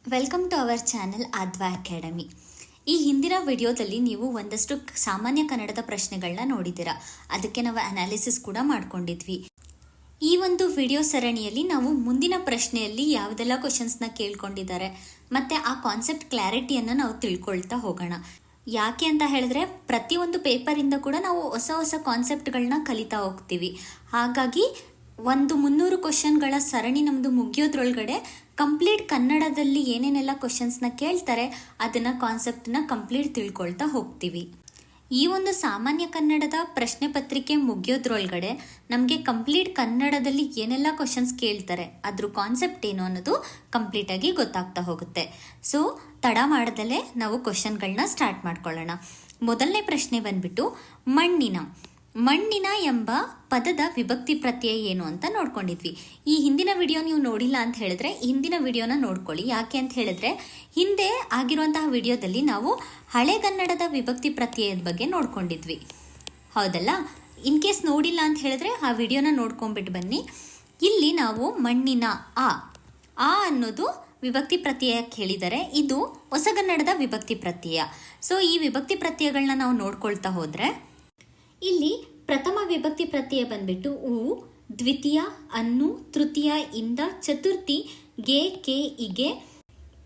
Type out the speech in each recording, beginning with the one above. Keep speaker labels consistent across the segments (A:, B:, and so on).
A: Welcome to our channel ಆದ್ವಾ academy. ಈ ಹಿಂದಿನ ವಿಡಿಯೋದಲ್ಲಿ ನೀವು ಒಂದಷ್ಟು ಸಾಮಾನ್ಯ ಕನ್ನಡದ ಪ್ರಶ್ನೆಗಳನ್ನ ನೋಡಿದ್ದೀರಾ. ಅದಕ್ಕೆ ನಾವು ಅನಾಲಿಸಿಸ್ ಕೂಡ ಮಾಡ್ಕೊಂಡಿದ್ವಿ. ಈ ಒಂದು ವಿಡಿಯೋ ಸರಣಿಯಲ್ಲಿ ನಾವು ಮುಂದಿನ ಪ್ರಶ್ನೆಯಲ್ಲಿ ಯಾವುದೆಲ್ಲ ಕ್ವಶನ್ಸ್ನ ಕೇಳ್ಕೊಂಡಿದ್ದಾರೆ ಮತ್ತು ಆ ಕಾನ್ಸೆಪ್ಟ್ ಕ್ಲಾರಿಟಿಯನ್ನು ನಾವು ತಿಳ್ಕೊಳ್ತಾ ಹೋಗೋಣ. ಯಾಕೆ ಅಂತ ಹೇಳಿದ್ರೆ ಪ್ರತಿಯೊಂದು ಪೇಪರಿಂದ ಕೂಡ ನಾವು ಹೊಸ ಹೊಸ ಕಾನ್ಸೆಪ್ಟ್ಗಳನ್ನ ಕಲಿತಾ ಹೋಗ್ತೀವಿ. ಹಾಗಾಗಿ 300 ಕ್ವಶನ್ಗಳ ಸರಣಿ ನಮ್ಮದು ಮುಗಿಯೋದ್ರೊಳಗಡೆ ಕಂಪ್ಲೀಟ್ ಕನ್ನಡದಲ್ಲಿ ಏನೇನೆಲ್ಲ ಕ್ವಶನ್ಸ್ನ ಕೇಳ್ತಾರೆ ಅದನ್ನು ಕಾನ್ಸೆಪ್ಟನ್ನ ಕಂಪ್ಲೀಟ್ ತಿಳ್ಕೊಳ್ತಾ ಹೋಗ್ತೀವಿ. ಈ ಒಂದು ಸಾಮಾನ್ಯ ಕನ್ನಡದ ಪ್ರಶ್ನೆ ಪತ್ರಿಕೆ ಮುಗಿಯೋದ್ರೊಳಗಡೆ ನಮಗೆ ಕಂಪ್ಲೀಟ್ ಕನ್ನಡದಲ್ಲಿ ಏನೆಲ್ಲ ಕ್ವಶನ್ಸ್ ಕೇಳ್ತಾರೆ ಅದ್ರ ಕಾನ್ಸೆಪ್ಟ್ ಏನು ಅನ್ನೋದು ಕಂಪ್ಲೀಟಾಗಿ ಗೊತ್ತಾಗ್ತಾ ಹೋಗುತ್ತೆ. ಸೊ ತಡ ಮಾಡದಲ್ಲೇ ನಾವು ಕ್ವಶನ್ಗಳನ್ನ ಸ್ಟಾರ್ಟ್ ಮಾಡ್ಕೊಳ್ಳೋಣ. ಮೊದಲನೇ ಪ್ರಶ್ನೆ ಬಂದ್ಬಿಟ್ಟು ಮಣ್ಣಿನ ಎಂಬ ಪದದ ವಿಭಕ್ತಿ ಪ್ರತ್ಯಯ ಏನು ಅಂತ ನೋಡ್ಕೊಂಡಿದ್ವಿ. ಈ ಹಿಂದಿನ ವಿಡಿಯೋ ನೀವು ನೋಡಿಲ್ಲ ಅಂತ ಹೇಳಿದ್ರೆ ಹಿಂದಿನ ವಿಡಿಯೋನ ನೋಡ್ಕೊಳ್ಳಿ. ಯಾಕೆ ಅಂತ ಹೇಳಿದ್ರೆ ಹಿಂದೆ ಆಗಿರುವಂತಹ ವಿಡಿಯೋದಲ್ಲಿ ನಾವು ಹಳೆಗನ್ನಡದ ವಿಭಕ್ತಿ ಪ್ರತ್ಯಯದ ಬಗ್ಗೆ ನೋಡ್ಕೊಂಡಿದ್ವಿ, ಹೌದಲ್ಲ? ಇನ್ ಕೇಸ್ ನೋಡಿಲ್ಲ ಅಂತ ಹೇಳಿದ್ರೆ ಆ ವಿಡಿಯೋನ ನೋಡ್ಕೊಂಡ್ಬಿಟ್ಟು ಬನ್ನಿ. ಇಲ್ಲಿ ನಾವು ಮಣ್ಣಿನ ಆ ಅನ್ನೋದು ವಿಭಕ್ತಿ ಪ್ರತ್ಯಯಕ್ಕೆ ಹೇಳಿದ್ದಾರೆ. ಇದು ಹೊಸಗನ್ನಡದ ವಿಭಕ್ತಿ ಪ್ರತ್ಯಯ. ಸೊ ಈ ವಿಭಕ್ತಿ ಪ್ರತ್ಯಯಗಳನ್ನ ನಾವು ನೋಡ್ಕೊಳ್ತಾ ಹೋದ್ರೆ ಇಲ್ಲಿ ಪ್ರಥಮ ವಿಭಕ್ತಿ ಪ್ರತ್ಯಯ ಬಂದ್ಬಿಟ್ಟು ಉ, ದ್ವಿತೀಯ ಅನ್ನು, ತೃತೀಯ ಇಂದ, ಚತುರ್ಥಿ ಗೆ ಕೆ ಇಗೆ,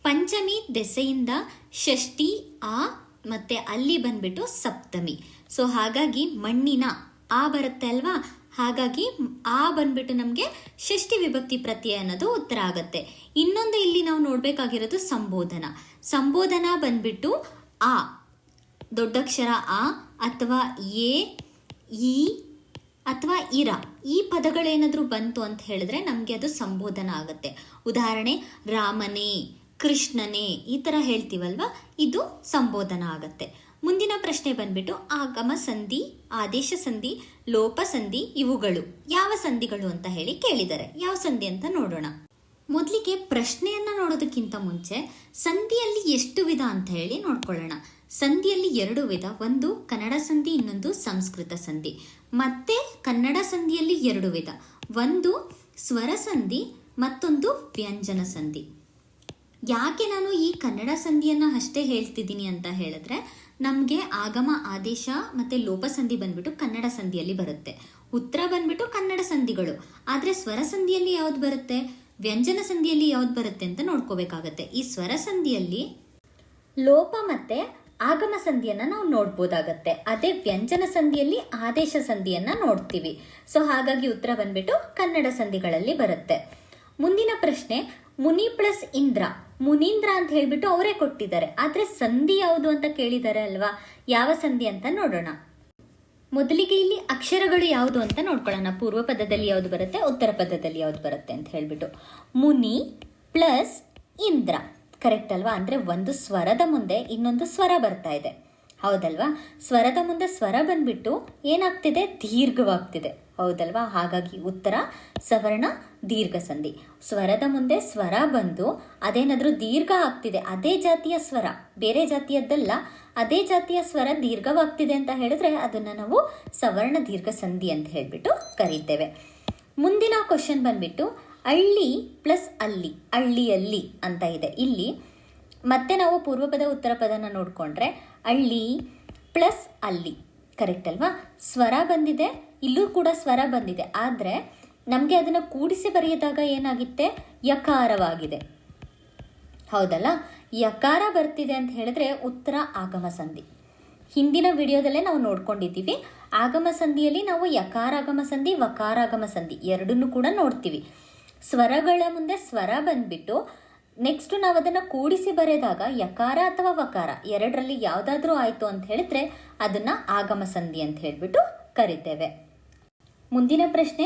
A: ಪಂಚಮಿ ದೆಸೆಯಿಂದ, ಷಷ್ಠಿ ಆ ಮತ್ತೆ ಅಲ್ಲಿ ಬಂದ್ಬಿಟ್ಟು ಸಪ್ತಮಿ. ಸೊ ಹಾಗಾಗಿ ಮಣ್ಣಿನ ಆ ಬರುತ್ತೆ ಅಲ್ವಾ, ಹಾಗಾಗಿ ಆ ಬಂದ್ಬಿಟ್ಟು ನಮಗೆ ಷಷ್ಠಿ ವಿಭಕ್ತಿ ಪ್ರತ್ಯಯ ಅನ್ನೋದು ಉತ್ತರ ಆಗುತ್ತೆ. ಇನ್ನೊಂದು ಇಲ್ಲಿ ನಾವು ನೋಡ್ಬೇಕಾಗಿರೋದು ಸಂಬೋಧನ ಬಂದ್ಬಿಟ್ಟು ಆ ದೊಡ್ಡಕ್ಷರ ಆ ಅಥವಾ ಎ, ಈ ಅಥವಾ ಇರ ಈ ಪದಗಳೇನಾದರೂ ಬಂತು ಅಂತ ಹೇಳಿದ್ರೆ ನಮಗೆ ಅದು ಸಂಬೋಧನ ಆಗುತ್ತೆ. ಉದಾಹರಣೆ ರಾಮನೇ, ಕೃಷ್ಣನೇ ಈ ಥರ ಹೇಳ್ತೀವಲ್ವ, ಇದು ಸಂಬೋಧನ ಆಗುತ್ತೆ. ಮುಂದಿನ ಪ್ರಶ್ನೆ ಬಂದ್ಬಿಟ್ಟು ಆಗಮ ಸಂಧಿ, ಆದೇಶ ಸಂಧಿ, ಲೋಪ ಸಂಧಿ ಇವುಗಳು ಯಾವ ಸಂಧಿಗಳು ಅಂತ ಹೇಳಿ ಕೇಳಿದ್ದಾರೆ. ಯಾವ ಸಂಧಿ ಅಂತ ನೋಡೋಣ. ಮೊದಲಿಗೆ ಪ್ರಶ್ನೆಯನ್ನ ನೋಡೋದಕ್ಕಿಂತ ಮುಂಚೆ ಸಂಧಿಯಲ್ಲಿ ಎಷ್ಟು ವಿಧ ಅಂತ ಹೇಳಿ ನೋಡ್ಕೊಳ್ಳೋಣ. ಸಂಧಿಯಲ್ಲಿ 2 ವಿಧ, ಒಂದು ಕನ್ನಡ ಸಂಧಿ, ಇನ್ನೊಂದು ಸಂಸ್ಕೃತ ಸಂಧಿ. ಮತ್ತೆ ಕನ್ನಡ ಸಂಧಿಯಲ್ಲಿ 2 ವಿಧ, ಒಂದು ಸ್ವರ ಸಂಧಿ, ಮತ್ತೊಂದು ವ್ಯಂಜನ ಸಂಧಿ. ಯಾಕೆ ನಾನು ಈ ಕನ್ನಡ ಸಂಧಿಯನ್ನು ಅಷ್ಟೇ ಹೇಳ್ತಿದ್ದೀನಿ ಅಂತ ಹೇಳಿದ್ರೆ ನಮಗೆ ಆಗಮ, ಆದೇಶ ಮತ್ತು ಲೋಪ ಸಂಧಿ ಬಂದ್ಬಿಟ್ಟು ಕನ್ನಡ ಸಂಧಿಯಲ್ಲಿ ಬರುತ್ತೆ. ಉತ್ತರ ಬಂದ್ಬಿಟ್ಟು ಕನ್ನಡ ಸಂಧಿಗಳು. ಆದರೆ ಸ್ವರ ಸಂಧಿಯಲ್ಲಿ ಯಾವ್ದು ಬರುತ್ತೆ, ವ್ಯಂಜನ ಸಂಧಿಯಲ್ಲಿ ಯಾವ್ದು ಬರುತ್ತೆ ಅಂತ ನೋಡ್ಕೋಬೇಕಾಗತ್ತೆ. ಈ ಸ್ವರ ಸಂಧಿಯಲ್ಲಿ ಲೋಪ ಮತ್ತೆ ಆಗಮ ಸಂಧಿಯನ್ನ ನಾವು ನೋಡ್ಬೋದಾಗತ್ತೆ. ಅದೇ ವ್ಯಂಜನ ಸಂಧಿಯಲ್ಲಿ ಆದೇಶ ಸಂಧಿಯನ್ನ ನೋಡ್ತೀವಿ. ಸೊ ಹಾಗಾಗಿ ಉತ್ತರ ಬಂದ್ಬಿಟ್ಟು ಕನ್ನಡ ಸಂಧಿಗಳಲ್ಲಿ ಬರುತ್ತೆ. ಮುಂದಿನ ಪ್ರಶ್ನೆ ಮುನಿ ಪ್ಲಸ್ ಇಂದ್ರ, ಮುನೀಂದ್ರ ಅಂತ ಹೇಳ್ಬಿಟ್ಟು ಅವರೇ ಕೊಟ್ಟಿದ್ದಾರೆ. ಆದ್ರೆ ಸಂಧಿ ಯಾವುದು ಅಂತ ಕೇಳಿದ್ದಾರೆ ಅಲ್ವಾ, ಯಾವ ಸಂಧಿ ಅಂತ ನೋಡೋಣ. ಮೊದಲಿಗೆ ಇಲ್ಲಿ ಅಕ್ಷರಗಳು ಯಾವುದು ಅಂತ ನೋಡ್ಕೊಳ್ಳೋಣ. ಪೂರ್ವ ಪದದಲ್ಲಿ ಯಾವುದು ಬರುತ್ತೆ, ಉತ್ತರ ಪದದಲ್ಲಿ ಯಾವುದು ಬರುತ್ತೆ ಅಂತ ಹೇಳ್ಬಿಟ್ಟು. ಮುನಿ ಪ್ಲಸ್ ಇಂದ್ರ ಕರೆಕ್ಟ್ ಅಲ್ವಾ? ಅಂದರೆ ಒಂದು ಸ್ವರದ ಮುಂದೆ ಇನ್ನೊಂದು ಸ್ವರ ಬರ್ತಾ ಇದೆ, ಹೌದಲ್ವಾ? ಸ್ವರದ ಮುಂದೆ ಸ್ವರ ಬಂದ್ಬಿಟ್ಟು ಏನಾಗ್ತಿದೆ, ದೀರ್ಘವಾಗ್ತಿದೆ, ಹೌದಲ್ವಾ? ಹಾಗಾಗಿ ಉತ್ತರ ಸವರ್ಣ ದೀರ್ಘ ಸಂಧಿ. ಸ್ವರದ ಮುಂದೆ ಸ್ವರ ಬಂದು ಅದೇನಾದ್ರೂ ದೀರ್ಘ ಆಗ್ತಿದೆ, ಅದೇ ಜಾತಿಯ ಸ್ವರ, ಬೇರೆ ಜಾತಿಯದ್ದಲ್ಲ, ಅದೇ ಜಾತಿಯ ಸ್ವರ ದೀರ್ಘವಾಗ್ತಿದೆ ಅಂತ ಹೇಳಿದ್ರೆ ಅದನ್ನ ನಾವು ಸವರ್ಣ ದೀರ್ಘ ಸಂಧಿ ಅಂತ ಹೇಳ್ಬಿಟ್ಟು ಕರೀತೇವೆ. ಮುಂದಿನ ಕ್ವಶನ್ ಬಂದ್ಬಿಟ್ಟು ಹಳ್ಳಿ ಪ್ಲಸ್ ಅಲ್ಲಿ, ಹಳ್ಳಿಯಲ್ಲಿ ಅಂತ ಇದೆ. ಇಲ್ಲಿ ಮತ್ತೆ ನಾವು ಪೂರ್ವ ಪದ ಉತ್ತರ ಪದನ ನೋಡಿಕೊಂಡ್ರೆ ಹಳ್ಳಿ ಪ್ಲಸ್ ಅಲ್ಲಿ ಕರೆಕ್ಟ್ ಅಲ್ವಾ? ಸ್ವರ ಬಂದಿದೆ, ಇಲ್ಲೂ ಕೂಡ ಸ್ವರ ಬಂದಿದೆ, ಆದರೆ ನಮಗೆ ಅದನ್ನು ಕೂಡಿಸಿ ಬರೆಯೋದಾಗ ಏನಾಗುತ್ತೆ, ಯಕಾರವಾಗಿದೆ, ಹೌದಲ್ಲ? ಯಕಾರ ಬರ್ತಿದೆ ಅಂತ ಹೇಳಿದ್ರೆ ಉತ್ತರ ಆಗಮ ಸಂಧಿ. ಹಿಂದಿನ ವಿಡಿಯೋದಲ್ಲೇ ನಾವು ನೋಡ್ಕೊಂಡಿದ್ದೀವಿ. ಆಗಮ ಸಂಧಿಯಲ್ಲಿ ನಾವು ಯಕಾರಾಗಮ ಸಂಧಿ, ವಕಾರಾಗಮ ಸಂಧಿ ಎರಡನ್ನೂ ಕೂಡ ನೋಡ್ತೀವಿ. ಸ್ವರಗಳ ಮುಂದೆ ಸ್ವರ ಬಂದ್ಬಿಟ್ಟು ನೆಕ್ಸ್ಟ್ ನಾವು ಅದನ್ನು ಕೂಡಿಸಿ ಬರೆದಾಗ ಯಕಾರ ಅಥವಾ ವಕಾರ ಎರಡರಲ್ಲಿ ಯಾವುದಾದ್ರೂ ಆಯಿತು ಅಂತ ಹೇಳಿದ್ರೆ ಅದನ್ನು ಆಗಮ ಸಂಧಿ ಅಂತ ಹೇಳ್ಬಿಟ್ಟು ಕರಿತೇವೆ. ಮುಂದಿನ ಪ್ರಶ್ನೆ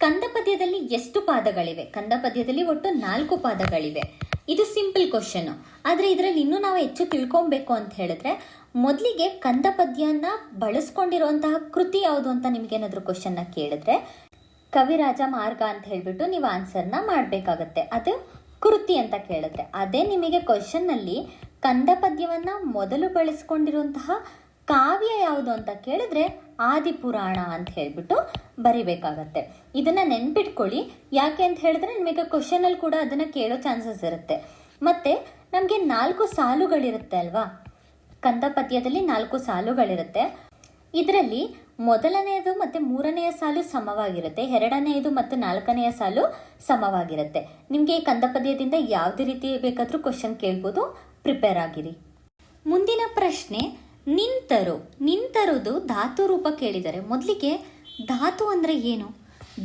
A: ಕಂದ ಪದ್ಯದಲ್ಲಿ ಎಷ್ಟು ಪಾದಗಳಿವೆ? ಕಂದ ಪದ್ಯದಲ್ಲಿ ಒಟ್ಟು 4 ಪಾದಗಳಿವೆ. ಇದು ಸಿಂಪಲ್ ಕ್ವಶನ್. ಆದರೆ ಇದರಲ್ಲಿ ಇನ್ನೂ ನಾವು ಹೆಚ್ಚು ತಿಳ್ಕೊಬೇಕು ಅಂತ ಹೇಳಿದ್ರೆ ಮೊದಲಿಗೆ ಕಂದ ಪದ್ಯನ ಬಳಸ್ಕೊಂಡಿರುವಂತಹ ಕೃತಿ ಯಾವುದು ಅಂತ ನಿಮ್ಗೇನಾದರೂ ಕ್ವಶನ್ನ ಕೇಳಿದ್ರೆ ಕವಿರಾಜ ಮಾರ್ಗ ಅಂತ ಹೇಳ್ಬಿಟ್ಟು ನೀವು ಆನ್ಸರ್ನ ಮಾಡಬೇಕಾಗತ್ತೆ. ಅದು ಕೃತಿ ಅಂತ ಕೇಳಿದ್ರೆ. ಅದೇ ನಿಮಗೆ ಕ್ವಶನ್ನಲ್ಲಿ ಕಂದ ಪದ್ಯವನ್ನು ಮೊದಲು ಬಳಸ್ಕೊಂಡಿರುವಂತಹ ಕಾವ್ಯ ಯಾವುದು ಅಂತ ಕೇಳಿದ್ರೆ ಆದಿಪುರಾಣ ಅಂತ ಹೇಳ್ಬಿಟ್ಟು ಬರಿಬೇಕಾಗತ್ತೆ. ಇದನ್ನ ನೆನ್ಪಿಟ್ಕೊಳ್ಳಿ. ಯಾಕೆ ಅಂತ ಹೇಳಿದ್ರೆ ನಿಮಗೆ ಕ್ವಶನಲ್ಲಿ ಕೂಡ ಅದನ್ನ ಕೇಳೋ ಚಾನ್ಸಸ್ ಇರುತ್ತೆ. ಮತ್ತೆ ನಮಗೆ 4 ಸಾಲುಗಳಿರುತ್ತೆ ಅಲ್ವಾ, ಕಂದಪದ್ಯದಲ್ಲಿ 4 ಸಾಲುಗಳಿರುತ್ತೆ. ಇದರಲ್ಲಿ ಮೊದಲನೆಯದು ಮತ್ತು 3ನೆಯ ಸಾಲು ಸಮವಾಗಿರುತ್ತೆ, 2ನೆಯದು ಮತ್ತು 4ನೆಯ ಸಾಲು ಸಮವಾಗಿರುತ್ತೆ. ನಿಮಗೆ ಈ ಕಂದಪದ್ಯದಿಂದ ಯಾವುದೇ ರೀತಿ ಬೇಕಾದರೂ ಕ್ವಶನ್ ಕೇಳ್ಬೋದು, ಪ್ರಿಪೇರ್ ಆಗಿರಿ. ಮುಂದಿನ ಪ್ರಶ್ನೆ ನಿಂತರು. ನಿಂತರುದು ಧಾತು ರೂಪ ಕೇಳಿದರೆ ಮೊದಲಿಗೆ ಧಾತು ಅಂದರೆ ಏನು?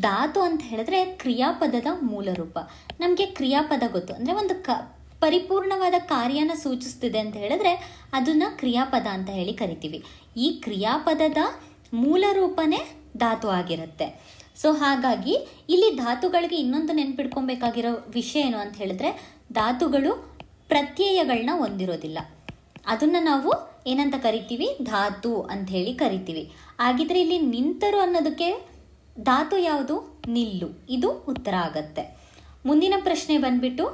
A: ಧಾತು ಅಂತ ಹೇಳಿದ್ರೆ ಕ್ರಿಯಾಪದದ ಮೂಲ ರೂಪ. ನಮಗೆ ಕ್ರಿಯಾಪದ ಗೊತ್ತು, ಅಂದರೆ ಒಂದು ಪರಿಪೂರ್ಣವಾದ ಕಾರ್ಯನ ಸೂಚಿಸ್ತಿದೆ ಅಂತ ಹೇಳಿದ್ರೆ ಅದನ್ನ ಕ್ರಿಯಾಪದ ಅಂತ ಹೇಳಿ ಕರಿತೀವಿ. ಈ ಕ್ರಿಯಾಪದದ ಮೂಲ ರೂಪನೇ ಧಾತು ಆಗಿರುತ್ತೆ. ಸೊ ಹಾಗಾಗಿ ಇಲ್ಲಿ ಧಾತುಗಳಿಗೆ ಇನ್ನೊಂದು ನೆನ್ಪಿಡ್ಕೊಬೇಕಾಗಿರೋ ವಿಷಯ ಏನು ಅಂತ ಹೇಳಿದ್ರೆ, ಧಾತುಗಳು ಪ್ರತ್ಯಯಗಳನ್ನ ಹೊಂದಿರೋದಿಲ್ಲ. ಅದನ್ನ ನಾವು ಏನಂತ ಕರಿತೀವಿ? ಧಾತು ಅಂತ ಹೇಳಿ ಕರಿತೀವಿ. ಹಾಗಿದ್ರೆ ಇಲ್ಲಿ ನಿಂತರು ಅನ್ನೋದಕ್ಕೆ ಧಾತು ಯಾವುದು? ನಿಲ್ಲು. ಇದು ಉತ್ತರ ಆಗತ್ತೆ. ಮುಂದಿನ ಪ್ರಶ್ನೆ ಬಂದ್ಬಿಟ್ಟು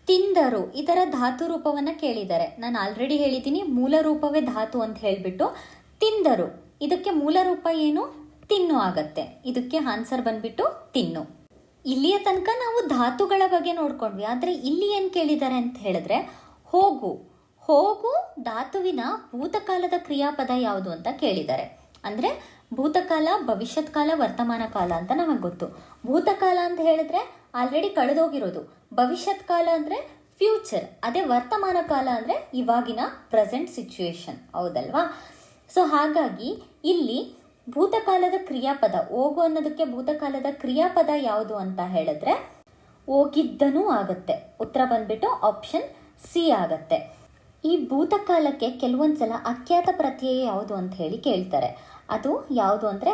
A: ತಿಂದರು. ಇದರ ಧಾತು ರೂಪವನ್ನು ಕೇಳಿದ್ದಾರೆ. ನಾನು ಆಲ್ರೆಡಿ ಹೇಳಿದ್ದೀನಿ, ಮೂಲ ರೂಪವೇ ಧಾತು ಅಂತ ಹೇಳಿಬಿಟ್ಟು. ತಿಂದರು ಇದಕ್ಕೆ ಮೂಲ ರೂಪ ಏನು? ತಿನ್ನು ಆಗತ್ತೆ. ಇದಕ್ಕೆ ಆನ್ಸರ್ ಬಂದ್ಬಿಟ್ಟು ತಿನ್ನು. ಇಲ್ಲಿಯ ತನಕ ನಾವು ಧಾತುಗಳ ಬಗ್ಗೆ ನೋಡ್ಕೊಂಡ್ವಿ. ಆದರೆ ಇಲ್ಲಿ ಏನು ಕೇಳಿದ್ದಾರೆ ಅಂತ ಹೇಳಿದ್ರೆ ಹೋಗು. ಹೋಗು ಧಾತುವಿನ ಭೂತಕಾಲದ ಕ್ರಿಯಾಪದ ಯಾವುದು ಅಂತ ಕೇಳಿದ್ದಾರೆ. ಅಂದರೆ ಭೂತಕಾಲ, ಭವಿಷ್ಯತ್ ಕಾಲ, ವರ್ತಮಾನ ಕಾಲ ಅಂತ ನಮಗೆ ಗೊತ್ತು. ಭೂತಕಾಲ ಅಂತ ಹೇಳಿದ್ರೆ ಆಲ್ರೆಡಿ ಕಳೆದೋಗಿರೋದು. ಭವಿಷ್ಯತ್ ಕಾಲ ಅಂದರೆ ಫ್ಯೂಚರ್. ಅದೇ ವರ್ತಮಾನ ಕಾಲ ಅಂದರೆ ಇವಾಗಿನ ಪ್ರೆಸೆಂಟ್ ಸಿಚುವೇಶನ್. ಹೌದಲ್ವಾ? ಸೊ ಹಾಗಾಗಿ ಇಲ್ಲಿ ಭೂತಕಾಲದ ಕ್ರಿಯಾಪದ ಹೋಗು ಅನ್ನೋದಕ್ಕೆ ಭೂತಕಾಲದ ಕ್ರಿಯಾಪದ ಯಾವುದು ಅಂತ ಹೇಳಿದ್ರೆ ಹೋಗಿದ್ದನೂ ಆಗತ್ತೆ. ಉತ್ತರ ಬಂದ್ಬಿಟ್ಟು ಆಪ್ಷನ್ ಸಿ ಆಗತ್ತೆ. ಈ ಭೂತಕಾಲಕ್ಕೆ ಕೆಲವೊಂದ್ಸಲ ಅಖ್ಯಾತ ಪ್ರತ್ಯಯ ಯಾವುದು ಅಂತ ಹೇಳಿ ಕೇಳ್ತಾರೆ. ಅದು ಯಾವುದು ಅಂದರೆ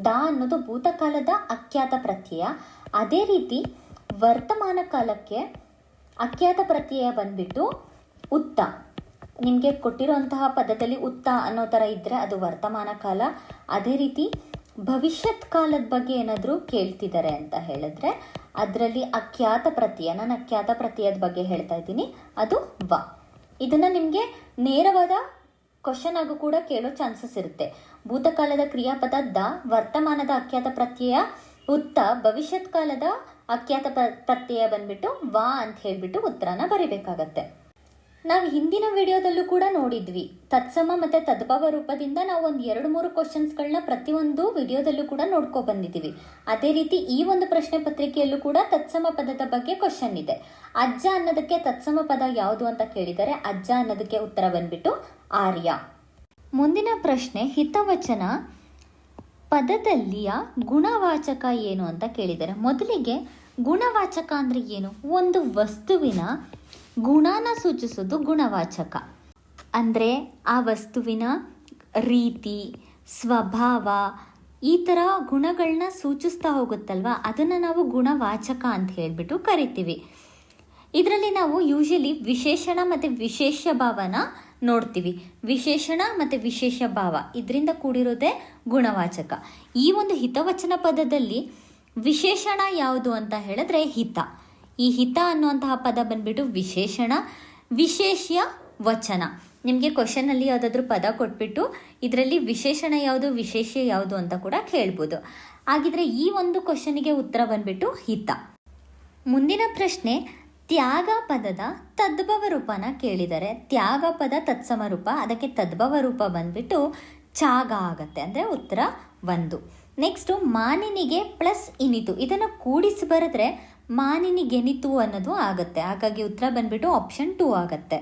A: ದ ಅನ್ನೋದು ಭೂತಕಾಲದ ಅಖ್ಯಾತ ಪ್ರತ್ಯಯ. ಅದೇ ರೀತಿ ವರ್ತಮಾನ ಕಾಲಕ್ಕೆ ಅಖ್ಯಾತ ಪ್ರತ್ಯಯ ಬಂದ್ಬಿಟ್ಟು ಉತ್ತ. ನಿಮಗೆ ಕೊಟ್ಟಿರುವಂತಹ ಪದದಲ್ಲಿ ಉತ್ತ ಅನ್ನೋ ಥರ ಇದ್ದರೆ ಅದು ವರ್ತಮಾನ ಕಾಲ. ಅದೇ ರೀತಿ ಭವಿಷ್ಯತ್ ಕಾಲದ ಬಗ್ಗೆ ಏನಾದರೂ ಕೇಳ್ತಿದ್ದಾರೆ ಅಂತ ಹೇಳಿದ್ರೆ ಅದರಲ್ಲಿ ಅಖ್ಯಾತ ಪ್ರತ್ಯಯ, ನಾನು ಅಖ್ಯಾತ ಪ್ರತ್ಯಯದ ಬಗ್ಗೆ ಹೇಳ್ತಾ ಇದ್ದೀನಿ, ಅದು ವ. ಇದನ್ನು ನಿಮಗೆ ನೇರವಾದ ಕ್ವಶನ್ ಆಗು ಕೂಡ ಕೇಳೋ ಚಾನ್ಸಸ್ ಇರುತ್ತೆ. ಭೂತಕಾಲದ ಕ್ರಿಯಾಪದ ದ, ವರ್ತಮಾನದ ಅಖ್ಯಾತ ಪ್ರತ್ಯಯ ಉತ್ತ, ಭವಿಷ್ಯತ್ ಕಾಲದ ಅಖ್ಯಾತ ಪ್ರತ್ಯಯ ಬಂದ್ಬಿಟ್ಟು ವಾ ಅಂತ ಹೇಳ್ಬಿಟ್ಟು ಉತ್ತರನ ಬರಿಬೇಕಾಗತ್ತೆ. ನಾವು ಹಿಂದಿನ ವಿಡಿಯೋದಲ್ಲೂ ಕೂಡ ನೋಡಿದ್ವಿ, ತತ್ಸಮ ಮತ್ತು ತದ್ಭವ ರೂಪದಿಂದ ನಾವು ಒಂದು 2-3 ಕ್ವಶನ್ಸ್ಗಳನ್ನ ಪ್ರತಿಯೊಂದು ವಿಡಿಯೋದಲ್ಲೂ ಕೂಡ ನೋಡ್ಕೊ ಬಂದಿದ್ದೀವಿ. ಅದೇ ರೀತಿ ಈ ಒಂದು ಪ್ರಶ್ನೆ ಪತ್ರಿಕೆಯಲ್ಲೂ ಕೂಡ ತತ್ಸಮ ಪದದ ಬಗ್ಗೆ ಕ್ವಶನ್ ಇದೆ. ಅಜ್ಜ ಅನ್ನೋದಕ್ಕೆ ತತ್ಸಮ ಪದ ಯಾವುದು ಅಂತ ಕೇಳಿದರೆ ಅಜ್ಜ ಅನ್ನೋದಕ್ಕೆ ಉತ್ತರ ಬಂದ್ಬಿಟ್ಟು ಆರ್ಯ. ಮುಂದಿನ ಪ್ರಶ್ನೆ ಹಿತವಚನ ಪದದಲ್ಲಿಯ ಗುಣವಾಚಕ ಏನು ಅಂತ ಕೇಳಿದ್ದಾರೆ. ಮೊದಲಿಗೆ ಗುಣವಾಚಕ ಅಂದರೆ ಏನು? ಒಂದು ವಸ್ತುವಿನ ಗುಣನ ಸೂಚಿಸೋದು ಗುಣವಾಚಕ. ಅಂದರೆ ಆ ವಸ್ತುವಿನ ರೀತಿ, ಸ್ವಭಾವ, ಈ ಥರ ಗುಣಗಳನ್ನ ಸೂಚಿಸ್ತಾ ಹೋಗುತ್ತಲ್ವ, ಅದನ್ನು ನಾವು ಗುಣವಾಚಕ ಅಂತ ಹೇಳಿಬಿಟ್ಟು ಕರಿತೀವಿ. ಇದರಲ್ಲಿ ನಾವು ಯೂಶಲಿ ವಿಶೇಷಣ ಮತ್ತು ವಿಶೇಷ ಭಾವನ ನೋಡ್ತೀವಿ. ವಿಶೇಷಣ ಮತ್ತು ವಿಶೇಷ ಭಾವ ಇದರಿಂದ ಕೂಡಿರೋದೇ ಗುಣವಾಚಕ. ಈ ಒಂದು ಹಿತವಚನ ಪದದಲ್ಲಿ ವಿಶೇಷಣ ಯಾವುದು ಅಂತ ಹೇಳಿದ್ರೆ ಹಿತ. ಈ ಹಿತ ಅನ್ನುವಂತಹ ಪದ ಬಂದ್ಬಿಟ್ಟು ವಿಶೇಷಣ. ವಿಶೇಷ್ಯ ವಚನ. ನಿಮಗೆ ಕ್ವಶನಲ್ಲಿ ಯಾವುದಾದ್ರೂ ಪದ ಕೊಟ್ಬಿಟ್ಟು ಇದರಲ್ಲಿ ವಿಶೇಷಣ ಯಾವುದು ವಿಶೇಷ್ಯ ಯಾವುದು ಅಂತ ಕೂಡ ಕೇಳ್ಬೋದು. ಹಾಗಿದ್ರೆ ಈ ಒಂದು ಕ್ವಶನಿಗೆ ಉತ್ತರ ಬಂದ್ಬಿಟ್ಟು ಹಿತ. ಮುಂದಿನ ಪ್ರಶ್ನೆ ತ್ಯಾಗ ಪದದ ತದ್ಭವ ರೂಪನ ಕೇಳಿದರೆ. ತ್ಯಾಗ ಪದ ತತ್ಸಮ ರೂಪ, ಅದಕ್ಕೆ ತದ್ಭವ ರೂಪ ಬಂದ್ಬಿಟ್ಟು ಚಾಗ ಆಗತ್ತೆ. ಅಂದರೆ ಉತ್ತರ 1. ನೆಕ್ಸ್ಟು ಮಾನಿನಿಗೆ ಪ್ಲಸ್ ಇನಿತು, ಇದನ್ನು ಕೂಡಿಸಿ ಬರೆದ್ರೆ ಮಾನಿನಿಗೆನಿತು ಅನ್ನೋದು ಆಗುತ್ತೆ. ಹಾಗಾಗಿ ಉತ್ತರ ಬಂದ್ಬಿಟ್ಟು ಆಪ್ಷನ್ 2 ಆಗುತ್ತೆ.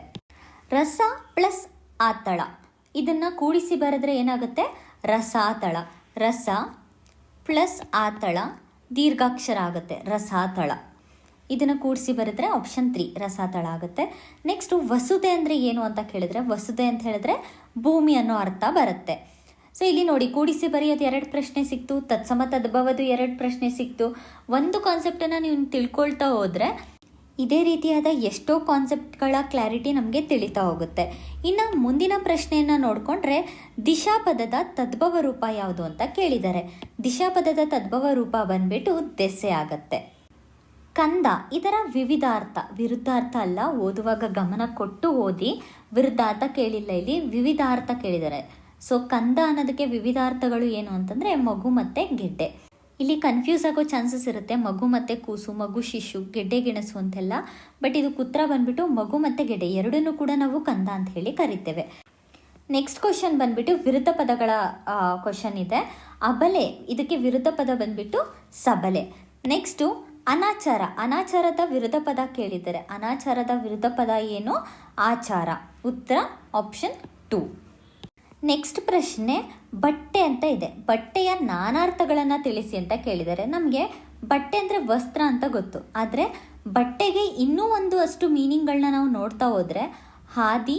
A: ರಸ ಪ್ಲಸ್ ಆತಳ, ಇದನ್ನು ಕೂಡಿಸಿ ಬರೆದ್ರೆ ಏನಾಗುತ್ತೆ? ರಸಾತಳ. ರಸ ಪ್ಲಸ್ ಆತಳ ದೀರ್ಘಾಕ್ಷರ ಆಗುತ್ತೆ, ರಸಾತಳ. ಇದನ್ನು ಕೂಡಿಸಿ ಬರೆದ್ರೆ ಆಪ್ಷನ್ 3 ರಸಾತಳ ಆಗುತ್ತೆ. ನೆಕ್ಸ್ಟು ವಸುದೆ ಅಂದರೆ ಏನು ಅಂತ ಕೇಳಿದ್ರೆ, ವಸುದೆ ಅಂತ ಹೇಳಿದ್ರೆ ಭೂಮಿ ಅನ್ನೋ ಅರ್ಥ ಬರುತ್ತೆ. ಸೊ ಇಲ್ಲಿ ನೋಡಿ, ಕೂಡಿಸಿ ಬರೆಯೋದು 2 ಪ್ರಶ್ನೆ ಸಿಕ್ತು, ತತ್ಸಮ ತದ್ಭವದು 2 ಪ್ರಶ್ನೆ ಸಿಕ್ತು. ಒಂದು ಕಾನ್ಸೆಪ್ಟನ್ನು ನೀವು ತಿಳ್ಕೊಳ್ತಾ ಹೋದರೆ ಇದೇ ರೀತಿಯಾದ ಎಷ್ಟೋ ಕಾನ್ಸೆಪ್ಟ್ಗಳ ಕ್ಲಾರಿಟಿ ನಮಗೆ ತಿಳಿತಾ ಹೋಗುತ್ತೆ. ಇನ್ನು ಮುಂದಿನ ಪ್ರಶ್ನೆಯನ್ನು ನೋಡಿಕೊಂಡ್ರೆ ದಿಶಾ ಪದದ ತದ್ಭವ ರೂಪ ಯಾವುದು ಅಂತ ಕೇಳಿದ್ದಾರೆ. ದಿಶಾ ಪದದ ತದ್ಭವ ರೂಪ ಬಂದ್ಬಿಟ್ಟು ದೆಸೆ ಆಗತ್ತೆ. ಕಂದ ಇದರ ವಿವಿಧಾರ್ಥ, ವಿರುದ್ಧಾರ್ಥ ಅಲ್ಲ, ಓದುವಾಗ ಗಮನ ಕೊಟ್ಟು ಓದಿ. ವಿರುದ್ಧಾರ್ಥ ಕೇಳಿಲ್ಲ, ಇಲ್ಲಿ ವಿವಿಧಾರ್ಥ ಕೇಳಿದ್ದಾರೆ. ಸೊ ಕಂದ ಅನ್ನೋದಕ್ಕೆ ವಿವಿಧಾರ್ಥಗಳು ಏನು ಅಂತಂದರೆ ಮಗು ಮತ್ತು ಗೆಡ್ಡೆ. ಇಲ್ಲಿ ಕನ್ಫ್ಯೂಸ್ ಆಗೋ ಚಾನ್ಸಸ್ ಇರುತ್ತೆ, ಮಗು ಮತ್ತು ಕೂಸು, ಮಗು ಶಿಶು, ಗೆಡ್ಡೆ ಗೆಣಸು ಅಂತೆಲ್ಲ. ಬಟ್ ಇದು ಉತ್ತರ ಬಂದ್ಬಿಟ್ಟು ಮಗು ಮತ್ತು ಗೆಡ್ಡೆ ಎರಡನ್ನೂ ಕೂಡ ನಾವು ಕಂದ ಅಂತ ಹೇಳಿ ಕರಿತೇವೆ. ನೆಕ್ಸ್ಟ್ ಕ್ವಶನ್ ಬಂದ್ಬಿಟ್ಟು ವಿರುದ್ಧ ಪದಗಳ ಕ್ವಶನ್ ಇದೆ. ಅಬಲೆ ಇದಕ್ಕೆ ವಿರುದ್ಧ ಪದ ಬಂದ್ಬಿಟ್ಟು ಸಬಲೆ. ನೆಕ್ಸ್ಟು ಅನಾಚಾರ, ಅನಾಚಾರದ ವಿರುದ್ಧ ಪದ ಕೇಳಿದ್ದಾರೆ. ಅನಾಚಾರದ ವಿರುದ್ಧ ಪದ ಏನು? ಆಚಾರ. ಉತ್ತರ ಆಪ್ಷನ್ 2. ನೆಕ್ಸ್ಟ್ ಪ್ರಶ್ನೆ ಬಟ್ಟೆ ಅಂತ ಇದೆ. ಬಟ್ಟೆಯ ನಾನಾರ್ಥಗಳನ್ನು ತಿಳಿಸಿ ಅಂತ ಕೇಳಿದ್ದಾರೆ. ನಮಗೆ ಬಟ್ಟೆ ಅಂದರೆ ವಸ್ತ್ರ ಅಂತ ಗೊತ್ತು, ಆದರೆ ಬಟ್ಟೆಗೆ ಇನ್ನೂ ಒಂದು ಅಷ್ಟು ಮೀನಿಂಗ್ಗಳನ್ನ ನಾವು ನೋಡ್ತಾ ಹೋದರೆ ಹಾದಿ,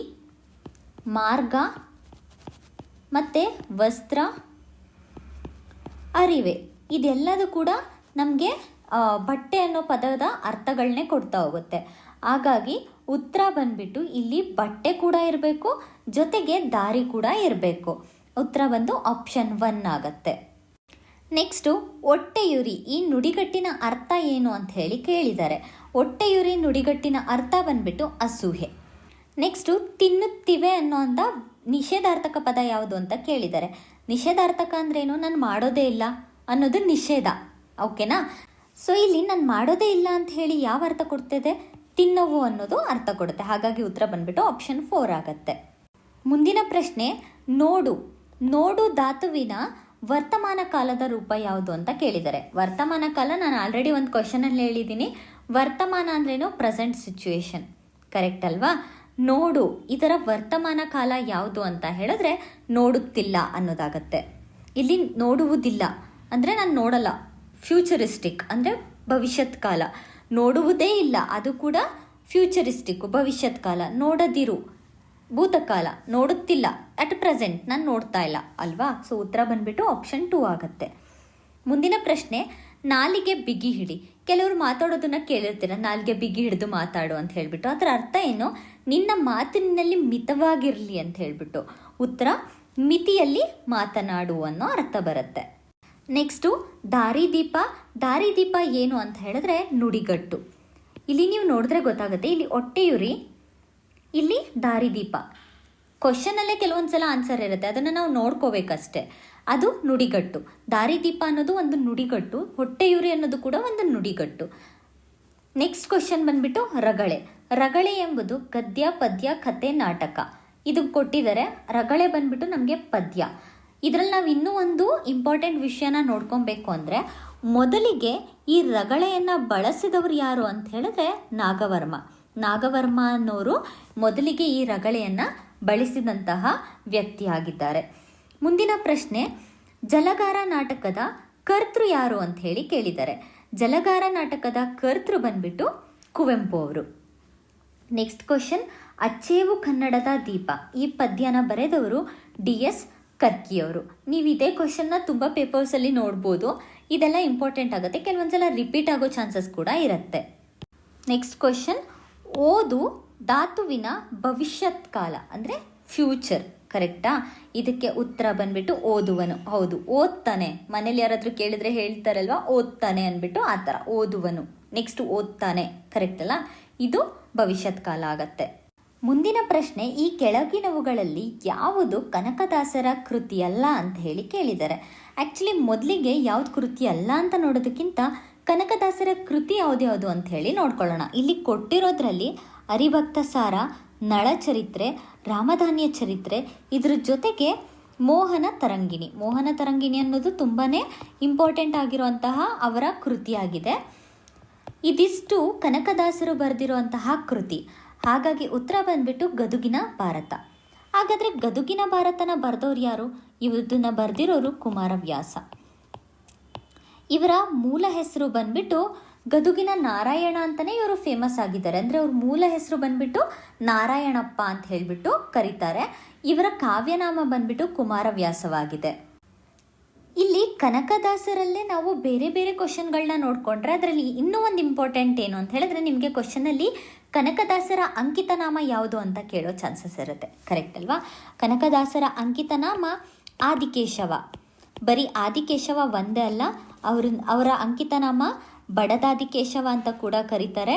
A: ಮಾರ್ಗ ಮತ್ತು ವಸ್ತ್ರ, ಅರಿವೆ, ಇದೆಲ್ಲದೂ ಕೂಡ ನಮಗೆ ಬಟ್ಟೆ ಅನ್ನೋ ಪದದ ಅರ್ಥಗಳನ್ನೇ ಕೊಡ್ತಾ ಹೋಗುತ್ತೆ. ಹಾಗಾಗಿ ಉತ್ತರ ಬಂದ್ಬಿಟ್ಟು ಇಲ್ಲಿ ಬಟ್ಟೆ ಕೂಡ ಇರಬೇಕು, ಜೊತೆಗೆ ದಾರಿ ಕೂಡ ಇರಬೇಕು. ಉತ್ತರ ಬಂದು ಆಪ್ಷನ್ 1 ಆಗುತ್ತೆ. ನೆಕ್ಸ್ಟು ಹೊಟ್ಟೆಯುರಿ, ಈ ನುಡಿಗಟ್ಟಿನ ಅರ್ಥ ಏನು ಅಂತ ಹೇಳಿ ಕೇಳಿದ್ದಾರೆ. ಹೊಟ್ಟೆಯುರಿ ನುಡಿಗಟ್ಟಿನ ಅರ್ಥ ಬಂದ್ಬಿಟ್ಟು ಅಸೂಹೆ. ನೆಕ್ಸ್ಟು ತಿನ್ನುತ್ತಿವೆ ಅನ್ನೋ ಅಂಥ ನಿಷೇಧಾರ್ಥಕ ಪದ ಯಾವುದು ಅಂತ ಕೇಳಿದ್ದಾರೆ. ನಿಷೇಧಾರ್ಥಕ ಅಂದ್ರೇನು? ನಾನು ಮಾಡೋದೇ ಇಲ್ಲ ಅನ್ನೋದು ನಿಷೇಧ, ಓಕೆನಾ? ಸೊ ಇಲ್ಲಿ ನಾನು ಮಾಡೋದೇ ಇಲ್ಲ ಅಂತ ಹೇಳಿ ಯಾವ ಅರ್ಥ ಕೊಡ್ತಿದೆ? ತಿನ್ನೋವು ಅನ್ನೋದು ಅರ್ಥ ಕೊಡುತ್ತೆ. ಹಾಗಾಗಿ ಉತ್ತರ ಬಂದ್ಬಿಟ್ಟು ಆಪ್ಷನ್ 4 ಆಗುತ್ತೆ. ಮುಂದಿನ ಪ್ರಶ್ನೆ ನೋಡು, ನೋಡು ಧಾತುವಿನ ವರ್ತಮಾನ ಕಾಲದ ರೂಪ ಯಾವುದು ಅಂತ ಕೇಳಿದ್ದಾರೆ. ವರ್ತಮಾನ ಕಾಲ ನಾನು ಆಲ್ರೆಡಿ ಒಂದು ಕ್ವಶನಲ್ಲಿ ಹೇಳಿದ್ದೀನಿ. ವರ್ತಮಾನ ಅಂದ್ರೇನು? ಪ್ರೆಸೆಂಟ್ ಸಿಚುವೇಶನ್, ಕರೆಕ್ಟ್ ಅಲ್ವಾ? ನೋಡು ಇದರ ವರ್ತಮಾನ ಕಾಲ ಯಾವುದು ಅಂತ ಹೇಳಿದ್ರೆ ನೋಡುತ್ತಿಲ್ಲ ಅನ್ನೋದಾಗತ್ತೆ. ಇಲ್ಲಿ ನೋಡುವುದಿಲ್ಲ ಅಂದರೆ ನಾನು ನೋಡಲ್ಲ, ಫ್ಯೂಚರಿಸ್ಟಿಕ್ ಅಂದರೆ ಭವಿಷ್ಯತ್ ಕಾಲ. ನೋಡುವುದೇ ಇಲ್ಲ, ಅದು ಕೂಡ ಫ್ಯೂಚರಿಸ್ಟಿಕ್, ಭವಿಷ್ಯತ್ ಕಾಲ. ನೋಡದಿರು ಭೂತಕಾಲ. ನೋಡುತ್ತಿಲ್ಲ ಅಟ್ ಪ್ರೆಸೆಂಟ್, ನಾನು ನೋಡ್ತಾ ಇಲ್ಲ ಅಲ್ವಾ? ಸೊ ಉತ್ತರ ಬಂದ್ಬಿಟ್ಟು ಆಪ್ಷನ್ 2 ಆಗುತ್ತೆ. ಮುಂದಿನ ಪ್ರಶ್ನೆ ನಾಲಿಗೆ ಬಿಗಿ ಹಿಡಿ. ಕೆಲವರು ಮಾತಾಡೋದನ್ನ ಕೇಳಿರ್ತೀರ, ನಾಲಿಗೆ ಬಿಗಿ ಹಿಡಿದು ಮಾತಾಡು ಅಂತ ಹೇಳ್ಬಿಟ್ಟು. ಅದರ ಅರ್ಥ ಏನು? ನಿನ್ನ ಮಾತಿನಲ್ಲಿ ಮಿತವಾಗಿರಲಿ ಅಂತ ಹೇಳ್ಬಿಟ್ಟು. ಉತ್ತರ ಮಿತಿಯಲ್ಲಿ ಮಾತನಾಡು ಅನ್ನೋ ಅರ್ಥ ಬರುತ್ತೆ. ನೆಕ್ಸ್ಟು ದಾರಿದೀಪ. ದಾರಿದೀಪ ಏನು ಅಂತ ಹೇಳಿದ್ರೆ ನುಡಿಗಟ್ಟು. ಇಲ್ಲಿ ನೀವು ನೋಡಿದ್ರೆ ಗೊತ್ತಾಗುತ್ತೆ, ಇಲ್ಲಿ ಹೊಟ್ಟೆಯುರಿ, ಇಲ್ಲಿ ದಾರಿದೀಪ. ಕ್ವಶನಲ್ಲೇ ಕೆಲವೊಂದು ಸಲ ಆನ್ಸರ್ ಇರುತ್ತೆ, ಅದನ್ನು ನಾವು ನೋಡ್ಕೋಬೇಕಷ್ಟೆ. ಅದು ನುಡಿಗಟ್ಟು. ದಾರಿದೀಪ ಅನ್ನೋದು ಒಂದು ನುಡಿಗಟ್ಟು, ಹೊಟ್ಟೆಯುರಿ ಅನ್ನೋದು ಕೂಡ ಒಂದು ನುಡಿಗಟ್ಟು. ನೆಕ್ಸ್ಟ್ ಕ್ವಶನ್ ಬಂದ್ಬಿಟ್ಟು ರಗಳೆ. ರಗಳೆ ಎಂಬುದು ಗದ್ಯ, ಪದ್ಯ, ಕತೆ, ನಾಟಕ. ಇದು ಕೊಟ್ಟಿದ್ದಾರೆ. ರಗಳೆ ಬಂದ್ಬಿಟ್ಟು ನಮಗೆ ಪದ್ಯ. ಇದರಲ್ಲಿ ನಾವು ಇನ್ನೂ ಒಂದು ಇಂಪಾರ್ಟೆಂಟ್ ವಿಷಯನ ನೋಡ್ಕೊಬೇಕು ಅಂದರೆ, ಮೊದಲಿಗೆ ಈ ರಗಳೆಯನ್ನು ಬಳಸಿದವರು ಯಾರು ಅಂತ ಹೇಳಿದ್ರೆ ನಾಗವರ್ಮ. ನಾಗವರ್ಮ ಅನ್ನೋರು ಮೊದಲಿಗೆ ಈ ರಗಳೆಯನ್ನು ಬಳಸಿದಂತಹ ವ್ಯಕ್ತಿಯಾಗಿದ್ದಾರೆ. ಮುಂದಿನ ಪ್ರಶ್ನೆ ಜಲಗಾರ ನಾಟಕದ ಕರ್ತೃ ಯಾರು ಅಂತ ಹೇಳಿ ಕೇಳಿದ್ದಾರೆ. ಜಲಗಾರ ನಾಟಕದ ಕರ್ತೃ ಬಂದ್ಬಿಟ್ಟು ಕುವೆಂಪು ಅವರು. ನೆಕ್ಸ್ಟ್ ಕ್ವಶನ್ ಅಚ್ಚೇವು ಕನ್ನಡದ ದೀಪ. ಈ ಪದ್ಯನ ಬರೆದವರು DS ಕರ್ಕಿಯವರು. ನೀವು ಇದೇ ಕ್ವಶನ್ನ ತುಂಬ ಪೇಪರ್ಸಲ್ಲಿ ನೋಡ್ಬೋದು. ಇದೆಲ್ಲ ಇಂಪಾರ್ಟೆಂಟ್ ಆಗುತ್ತೆ, ಕೆಲವೊಂದ್ಸಲ ರಿಪೀಟ್ ಆಗೋ ಚಾನ್ಸಸ್ ಕೂಡ ಇರುತ್ತೆ. ನೆಕ್ಸ್ಟ್ ಕ್ವಶನ್ ಓದು ಧಾತುವಿನ ಭವಿಷ್ಯತ್ ಕಾಲ ಅಂದರೆ ಫ್ಯೂಚರ್, ಕರೆಕ್ಟಾ? ಇದಕ್ಕೆ ಉತ್ತರ ಬಂದ್ಬಿಟ್ಟು ಓದುವನು. ಹೌದು, ಓದ್ತಾನೆ. ಮನೇಲಿ ಯಾರಾದರೂ ಕೇಳಿದ್ರೆ ಹೇಳ್ತಾರಲ್ವಾ ಓದ್ತಾನೆ ಅಂದ್ಬಿಟ್ಟು, ಆ ಥರ ಓದುವನು. ನೆಕ್ಸ್ಟ್ ಓದ್ತಾನೆ, ಕರೆಕ್ಟ್ ಅಲ್ಲ? ಇದು ಭವಿಷ್ಯತ್ ಕಾಲ ಆಗತ್ತೆ. ಮುಂದಿನ ಪ್ರಶ್ನೆ ಈ ಕೆಳಗಿನವುಗಳಲ್ಲಿ ಯಾವುದು ಕನಕದಾಸರ ಕೃತಿ ಅಲ್ಲ ಅಂತ ಹೇಳಿ ಕೇಳಿದ್ದಾರೆ. ಆ್ಯಕ್ಚುಲಿ ಮೊದಲಿಗೆ ಯಾವ್ದು ಕೃತಿ ಅಲ್ಲ ಅಂತ ನೋಡೋದಕ್ಕಿಂತ ಕನಕದಾಸರ ಕೃತಿ ಯಾವ್ದ್ಯಾವುದು ಅಂತ ಹೇಳಿ ನೋಡ್ಕೊಳ್ಳೋಣ. ಇಲ್ಲಿ ಕೊಟ್ಟಿರೋದ್ರಲ್ಲಿ ಹರಿಭಕ್ತ ಸಾರ, ನಳಚರಿತ್ರೆ, ರಾಮಧಾನ್ಯ ಚರಿತ್ರೆ, ಇದ್ರ ಜೊತೆಗೆ ಮೋಹನ ತರಂಗಿಣಿ. ಮೋಹನ ತರಂಗಿಣಿ ಅನ್ನೋದು ತುಂಬಾ ಇಂಪಾರ್ಟೆಂಟ್ ಆಗಿರುವಂತಹ ಅವರ ಕೃತಿಯಾಗಿದೆ. ಇದಿಷ್ಟು ಕನಕದಾಸರು ಬರೆದಿರುವಂತಹ ಕೃತಿ. ಹಾಗಾಗಿ ಉತ್ತರ ಬಂದ್ಬಿಟ್ಟು ಗದುಗಿನ ಭಾರತ. ಹಾಗಾದರೆ ಗದುಗಿನ ಭಾರತನ ಬರೆದವ್ರು ಯಾರು? ಇದನ್ನು ಬರೆದಿರೋರು ಕುಮಾರವ್ಯಾಸ. ಇವರ ಮೂಲ ಹೆಸರು ಬಂದ್ಬಿಟ್ಟು ಗದುಗಿನ ನಾರಾಯಣ ಅಂತಲೇ ಇವರು ಫೇಮಸ್ ಆಗಿದ್ದಾರೆ. ಅಂದರೆ ಅವ್ರ ಮೂಲ ಹೆಸರು ಬಂದ್ಬಿಟ್ಟು ನಾರಾಯಣಪ್ಪ ಅಂತ ಹೇಳಿಬಿಟ್ಟು ಕರೀತಾರೆ. ಇವರ ಕಾವ್ಯನಾಮ ಬಂದ್ಬಿಟ್ಟು ಕುಮಾರವ್ಯಾಸವಾಗಿದೆ. ಇಲ್ಲಿ ಕನಕದಾಸರಲ್ಲೇ ನಾವು ಬೇರೆ ಬೇರೆ ಕ್ವಶನ್ಗಳನ್ನ ನೋಡಿಕೊಂಡ್ರೆ ಅದರಲ್ಲಿ ಇನ್ನೂ ಒಂದು ಇಂಪಾರ್ಟೆಂಟ್ ಏನು ಅಂತ ಹೇಳಿದ್ರೆ, ನಿಮಗೆ ಕ್ವಶನಲ್ಲಿ ಕನಕದಾಸರ ಅಂಕಿತನಾಮ ಯಾವುದು ಅಂತ ಕೇಳೋ ಚಾನ್ಸಸ್ ಇರುತ್ತೆ, ಕರೆಕ್ಟ್ ಅಲ್ವಾ? ಕನಕದಾಸರ ಅಂಕಿತನಾಮ ಆದಿಕೇಶವ. ಬರೀ ಆದಿಕೇಶವ ಒಂದೇ ಅಲ್ಲ, ಅವರ ಅಂಕಿತನಾಮ ಬಡದಾದಿ ಕೇಶವ ಅಂತ ಕೂಡ ಕರೀತಾರೆ.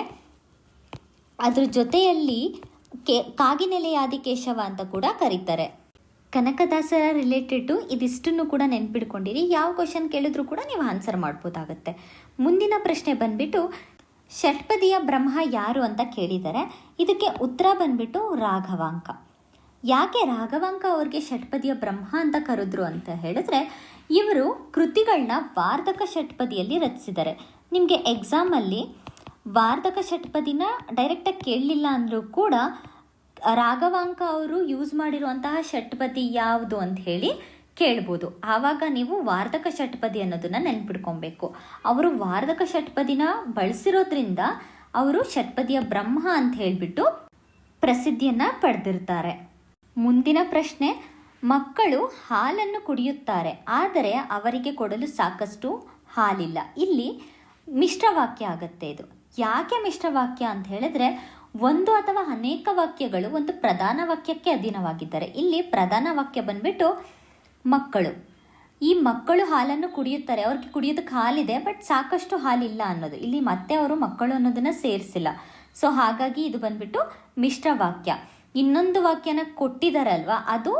A: ಅದ್ರ ಜೊತೆಯಲ್ಲಿ ಕಾಗಿನೆಲೆಯಾದಿ ಕೇಶವ ಅಂತ ಕೂಡ ಕರೀತಾರೆ. ಕನಕದಾಸರ ರಿಲೇಟೆಡ್ ಇದಿಷ್ಟನ್ನು ಕೂಡ ನೆನ್ಪಿಡ್ಕೊಂಡಿರಿ. ಯಾವ ಕ್ವಶನ್ ಕೇಳಿದ್ರು ಕೂಡ ನೀವು ಆನ್ಸರ್ ಮಾಡ್ಬೋದಾಗತ್ತೆ. ಮುಂದಿನ ಪ್ರಶ್ನೆ ಬಂದ್ಬಿಟ್ಟು ಷಟ್ಪದಿಯ ಬ್ರಹ್ಮ ಯಾರು ಅಂತ ಕೇಳಿದ್ದಾರೆ. ಇದಕ್ಕೆ ಉತ್ತರ ಬಂದ್ಬಿಟ್ಟು ರಾಘವಾಂಕ. ಯಾಕೆ ರಾಘವಾಂಕ ಅವ್ರಿಗೆ ಷಟ್ಪದಿಯ ಬ್ರಹ್ಮ ಅಂತ ಕರೆದ್ರು ಅಂತ ಹೇಳಿದ್ರೆ, ಇವರು ಕೃತಿಗಳನ್ನ ವಾರ್ಧಕ ಷಟ್ಪದಿಯಲ್ಲಿ ರಚಿಸಿದ್ದಾರೆ. ನಿಮಗೆ ಎಕ್ಸಾಮಲ್ಲಿ ವಾರ್ಧಕ ಷಟ್ಪದಿನ ಡೈರೆಕ್ಟಾಗಿ ಕೇಳಲಿಲ್ಲ ಅಂದರೂ ಕೂಡ ರಾಘವಾಂಕ ಅವರು ಯೂಸ್ ಮಾಡಿರುವಂತಹ ಷಟ್ಪದಿ ಯಾವುದು ಅಂತ ಹೇಳಿ ಕೇಳ್ಬೋದು. ಆವಾಗ ನೀವು ವಾರ್ಧಕ ಷಟ್ಪದಿ ಅನ್ನೋದನ್ನು ನೆನ್ಪಿಡ್ಕೊಬೇಕು. ಅವರು ವಾರ್ಧಕ ಷಟ್ಪದಿನ ಬಳಸಿರೋದ್ರಿಂದ ಅವರು ಷಟ್ಪದಿಯ ಬ್ರಹ್ಮ ಅಂತ ಹೇಳಿಬಿಟ್ಟು ಪ್ರಸಿದ್ಧಿಯನ್ನು ಪಡೆದಿರ್ತಾರೆ. ಮುಂದಿನ ಪ್ರಶ್ನೆ, ಮಕ್ಕಳು ಹಾಲನ್ನು ಕುಡಿಯುತ್ತಾರೆ ಆದರೆ ಅವರಿಗೆ ಕೊಡಲು ಸಾಕಷ್ಟು ಹಾಲಿಲ್ಲ. ಇಲ್ಲಿ ಮಿಶ್ರವಾಕ್ಯ ಆಗುತ್ತೆ. ಇದು ಯಾಕೆ ಮಿಶ್ರವಾಕ್ಯ ಅಂತ ಹೇಳಿದ್ರೆ, ಒಂದು ಅಥವಾ ಅನೇಕ ವಾಕ್ಯಗಳು ಒಂದು ಪ್ರಧಾನ ವಾಕ್ಯಕ್ಕೆ ಅಧೀನವಾಗಿದ್ದಾರೆ. ಇಲ್ಲಿ ಪ್ರಧಾನ ವಾಕ್ಯ ಬಂದ್ಬಿಟ್ಟು ಮಕ್ಕಳು. ಈ ಮಕ್ಕಳು ಹಾಲನ್ನು ಕುಡಿಯುತ್ತಾರೆ, ಅವ್ರಿಗೆ ಕುಡಿಯೋದಕ್ಕೆ ಹಾಲಿದೆ ಬಟ್ ಸಾಕಷ್ಟು ಹಾಲಿಲ್ಲ ಅನ್ನೋದು. ಇಲ್ಲಿ ಮತ್ತೆ ಅವರು ಮಕ್ಕಳು ಅನ್ನೋದನ್ನು ಸೇರಿಸಿಲ್ಲ. ಸೊ ಹಾಗಾಗಿ ಇದು ಬಂದ್ಬಿಟ್ಟು ಮಿಶ್ರ ವಾಕ್ಯ. ಇನ್ನೊಂದು ವಾಕ್ಯನ ಕೊಟ್ಟಿದ್ದಾರಲ್ವ, ಅದು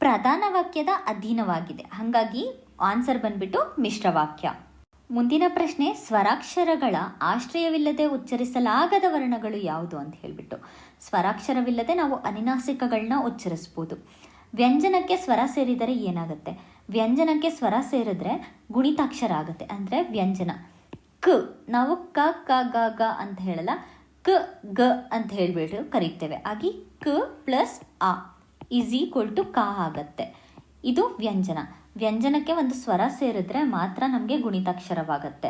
A: ಪ್ರಧಾನ ವಾಕ್ಯದ ಅಧೀನವಾಗಿದೆ. ಹಾಗಾಗಿ ಆನ್ಸರ್ ಬಂದ್ಬಿಟ್ಟು ಮಿಶ್ರ ವಾಕ್ಯ. ಮುಂದಿನ ಪ್ರಶ್ನೆ, ಸ್ವರಾಕ್ಷರಗಳ ಆಶ್ರಯವಿಲ್ಲದೆ ಉಚ್ಚರಿಸಲಾಗದ ವರ್ಣಗಳು ಯಾವುದು ಅಂತ ಹೇಳಿಬಿಟ್ಟು. ಸ್ವರಾಕ್ಷರವಿಲ್ಲದೆ ನಾವು ಅನುನಾಸಿಕಗಳನ್ನ ಉಚ್ಚರಿಸ್ಬೋದು. ವ್ಯಂಜನಕ್ಕೆ ಸ್ವರ ಸೇರಿದರೆ ಏನಾಗುತ್ತೆ? ವ್ಯಂಜನಕ್ಕೆ ಸ್ವರ ಸೇರಿದ್ರೆ ಗುಣಿತಾಕ್ಷರ ಆಗುತ್ತೆ, ಅಂದರೆ ವ್ಯಂಜನ. ಕ ನಾವು ಕ ಕ ಗ ಗ ಅಂತ ಹೇಳಲ್ಲ, ಕ ಗ ಅಂತ ಹೇಳಿಬಿಟ್ಟು ಕರಿತೇವೆ. ಆಗಿ ಕ ಪ್ಲಸ್ ಆ ಈಸ್ ಈಕ್ವಲ್ ಟು ಕ ಆಗುತ್ತೆ. ಇದು ವ್ಯಂಜನ. ವ್ಯಂಜನಕ್ಕೆ ಒಂದು ಸ್ವರ ಸೇರಿದ್ರೆ ಮಾತ್ರ ನಮಗೆ ಗುಣಿತಾಕ್ಷರವಾಗುತ್ತೆ.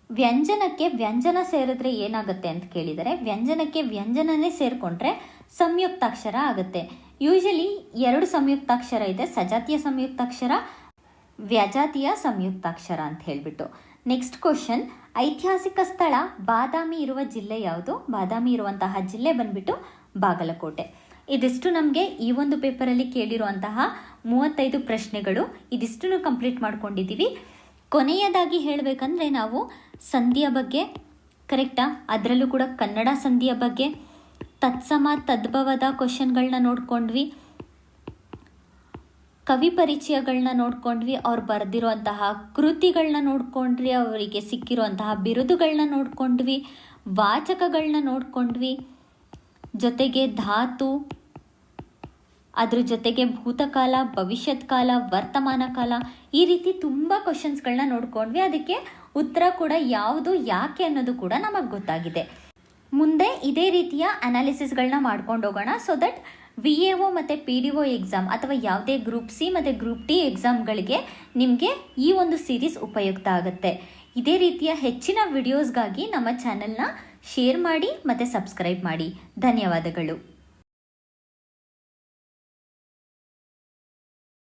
A: ವ್ಯಂಜನಕ್ಕೆ ವ್ಯಂಜನ ಸೇರಿದ್ರೆ ಏನಾಗುತ್ತೆ ಅಂತ ಕೇಳಿದರೆ, ವ್ಯಂಜನಕ್ಕೆ ವ್ಯಂಜನನೇ ಸೇರಿಕೊಂಡ್ರೆ ಸಂಯುಕ್ತಾಕ್ಷರ ಆಗುತ್ತೆ. ಯೂಶಲಿ 2 ಸಂಯುಕ್ತಾಕ್ಷರ ಇದೆ, ಸಜಾತಿಯ ಸಂಯುಕ್ತಾಕ್ಷರ, ವ್ಯಜಾತಿಯ ಸಂಯುಕ್ತಾಕ್ಷರ ಅಂತ ಹೇಳಿಬಿಟ್ಟು. ನೆಕ್ಸ್ಟ್ ಕ್ವಶನ್, ಐತಿಹಾಸಿಕ ಸ್ಥಳ ಬಾದಾಮಿ ಇರುವ ಜಿಲ್ಲೆ ಯಾವುದು? ಬಾದಾಮಿ ಇರುವಂತಹ ಜಿಲ್ಲೆ ಬಂದ್ಬಿಟ್ಟು ಬಾಗಲಕೋಟೆ. ಇದಿಷ್ಟು ನಮಗೆ ಈ ಒಂದು ಪೇಪರಲ್ಲಿ ಕೇಳಿರುವಂತಹ 35 ಪ್ರಶ್ನೆಗಳು. ಇದಿಷ್ಟನ್ನು ಕಂಪ್ಲೀಟ್ ಮಾಡ್ಕೊಂಡಿದ್ದೀವಿ. ಕೊನೆಯದಾಗಿ ಹೇಳಬೇಕಂದ್ರೆ, ನಾವು ಸಂಧಿಯ ಬಗ್ಗೆ ಕರೆಕ್ಟಾ, ಅದರಲ್ಲೂ ಕೂಡ ಕನ್ನಡ ಸಂಧಿಯ ಬಗ್ಗೆ ತತ್ಸಮ ತದ್ಭವದ ಕ್ವಶನ್ಗಳನ್ನ ನೋಡ್ಕೊಂಡ್ವಿ, ಕವಿ ಪರಿಚಯಗಳನ್ನ ನೋಡ್ಕೊಂಡ್ವಿ, ಅವ್ರು ಬರೆದಿರುವಂತಹ ಕೃತಿಗಳನ್ನ ನೋಡ್ಕೊಂಡ್ವಿ, ಅವರಿಗೆ ಸಿಕ್ಕಿರುವಂತಹ ಬಿರುದುಗಳನ್ನ ನೋಡ್ಕೊಂಡ್ವಿ, ವಾಚಕಗಳನ್ನ ನೋಡ್ಕೊಂಡ್ವಿ, ಜೊತೆಗೆ ಧಾತು, ಅದ್ರ ಜೊತೆಗೆ ಭೂತಕಾಲ, ಭವಿಷ್ಯತ್ ಕಾಲ, ವರ್ತಮಾನ ಕಾಲ, ಈ ರೀತಿ ತುಂಬ ಕ್ವಶನ್ಸ್ಗಳನ್ನ ನೋಡ್ಕೊಂಡ್ವಿ. ಅದಕ್ಕೆ ಉತ್ತರ ಕೂಡ ಯಾವುದು, ಯಾಕೆ ಅನ್ನೋದು ಕೂಡ ನಮಗೆ ಗೊತ್ತಾಗಿದೆ. ಮುಂದೆ ಇದೇ ರೀತಿಯ ಅನಾಲಿಸಿಸ್ಗಳನ್ನ ಮಾಡ್ಕೊಂಡು ಹೋಗೋಣ. ಸೊ ದಟ್ VAO ಮತ್ತು PDO ಎಕ್ಸಾಮ್ ಅಥವಾ ಯಾವುದೇ ಗ್ರೂಪ್ C ಮತ್ತು ಗ್ರೂಪ್ D ಎಕ್ಸಾಮ್ಗಳಿಗೆ ನಿಮಗೆ ಈ ಒಂದು ಸೀರೀಸ್ ಉಪಯುಕ್ತ ಆಗುತ್ತೆ. ಇದೇ ರೀತಿಯ ಹೆಚ್ಚಿನ ವಿಡಿಯೋಸ್ಗಾಗಿ ನಮ್ಮ ಚಾನೆಲ್ನ ಶೇರ್ ಮಾಡಿ ಮತ್ತು ಸಬ್ಸ್ಕ್ರೈಬ್ ಮಾಡಿ. ಧನ್ಯವಾದಗಳು.